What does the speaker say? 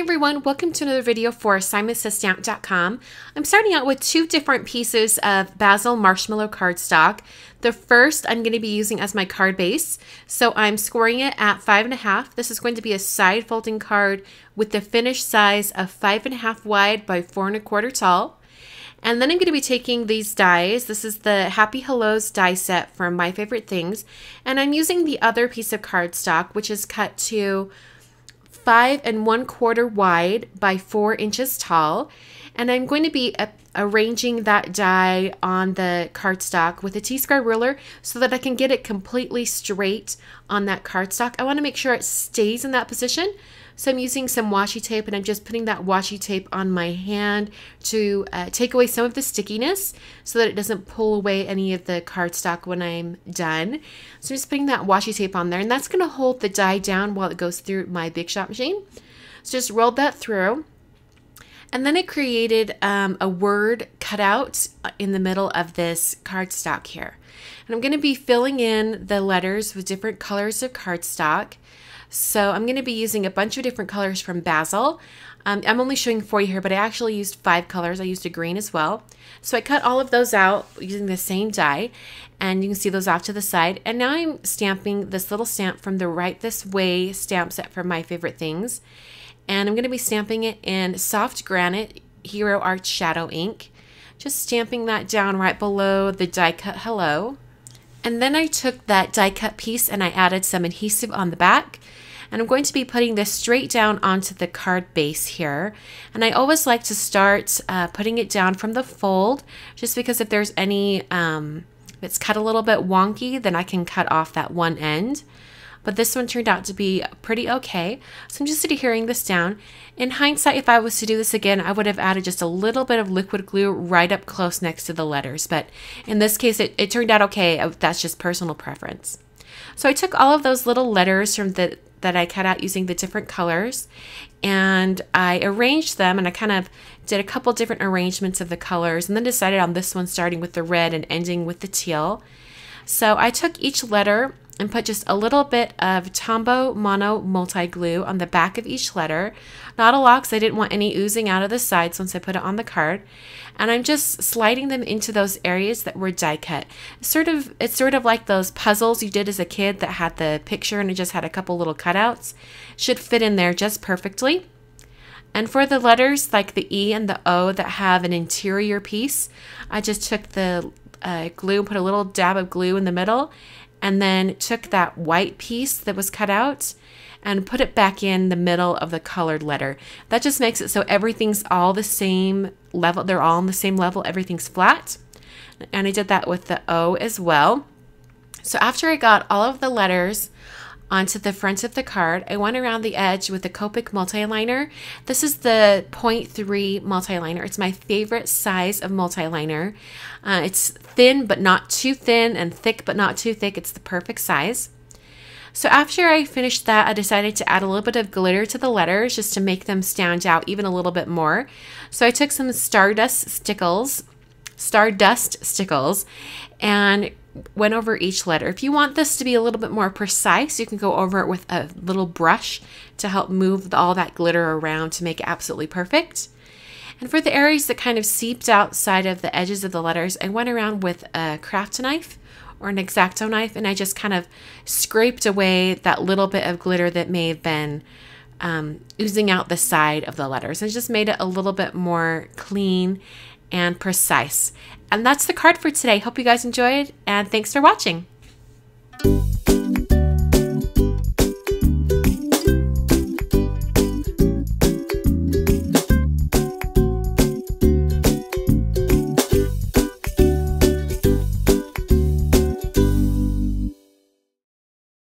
everyone, welcome to another video for SimonsSaysStamp.com. I'm starting out with two different pieces of Bazzill Marshmallow cardstock. The first I'm going to be using as my card base, so I'm scoring it at 5.5. This is going to be a side folding card with the finished size of 5.5 wide by 4.25 tall. And then I'm going to be taking these dies. This is the Happy Hellos die set from My Favorite Things, and I'm using the other piece of cardstock, which is cut to 5.25 wide by 4 inches tall, and I'm going to be arranging that die on the cardstock with a T-square ruler so that I can get it completely straight on that cardstock. I want to make sure it stays in that position, so I'm using some washi tape, and I'm just putting that washi tape on my hand to take away some of the stickiness so that it doesn't pull away any of the cardstock when I'm done. So I'm just putting that washi tape on there, and that's going to hold the die down while it goes through my Big Shot machine. So just rolled that through. And then I created a word cutout in the middle of this cardstock here. And I'm going to be filling in the letters with different colors of cardstock. So I'm going to be using a bunch of different colors from Bazzill. I'm only showing 4 here, but I actually used 5 colors. I used a green as well. So I cut all of those out using the same die, and you can see those off to the side. And now I'm stamping this little stamp from the Right This Way stamp set from My Favorite Things. And I'm going to be stamping it in Soft Granite Hero Art Shadow ink. Just stamping that down right below the die cut hello. And then I took that die cut piece and I added some adhesive on the back. And I'm going to be putting this straight down onto the card base here. And I always like to start putting it down from the fold, just because if there's any, if it's cut a little bit wonky, then I can cut off that one end. But this one turned out to be pretty okay. So I'm just adhering this down. In hindsight, if I was to do this again, I would have added just a little bit of liquid glue right up close next to the letters. But in this case, it turned out okay. That's just personal preference. So I took all of those little letters from that I cut out using the different colors, and I arranged them, and I kind of did a couple different arrangements of the colors, and then decided on this one starting with the red and ending with the teal. So I took each letter and put just a little bit of Tombow Mono Multi Glue on the back of each letter. Not a lot, because I didn't want any oozing out of the sides once I put it on the card. And I'm just sliding them into those areas that were die cut. It's sort of like those puzzles you did as a kid that had the picture and it just had a couple little cutouts. Should fit in there just perfectly. And for the letters like the E and the O that have an interior piece, I just took the glue and put a little dab of glue in the middle, and then took that white piece that was cut out and put it back in the middle of the colored letter. That just makes it so everything's all the same level. They're all on the same level. Everything's flat. And I did that with the O as well. So after I got all of the letters onto the front of the card, I went around the edge with the Copic multi-liner. This is the 0.3 multi-liner. It's my favorite size of multi-liner. It's thin but not too thin, and thick but not too thick. It's the perfect size. So after I finished that, I decided to add a little bit of glitter to the letters just to make them stand out even a little bit more. So I took some Stardust Stickles, and went over each letter. If you want this to be a little bit more precise, you can go over it with a little brush to help move all that glitter around to make it absolutely perfect. And for the areas that kind of seeped outside of the edges of the letters, I went around with a craft knife or an X-Acto knife, and I just kind of scraped away that little bit of glitter that may have been oozing out the side of the letters, and just made it a little bit more clean and precise. And that's the card for today. Hope you guys enjoyed, and thanks for watching.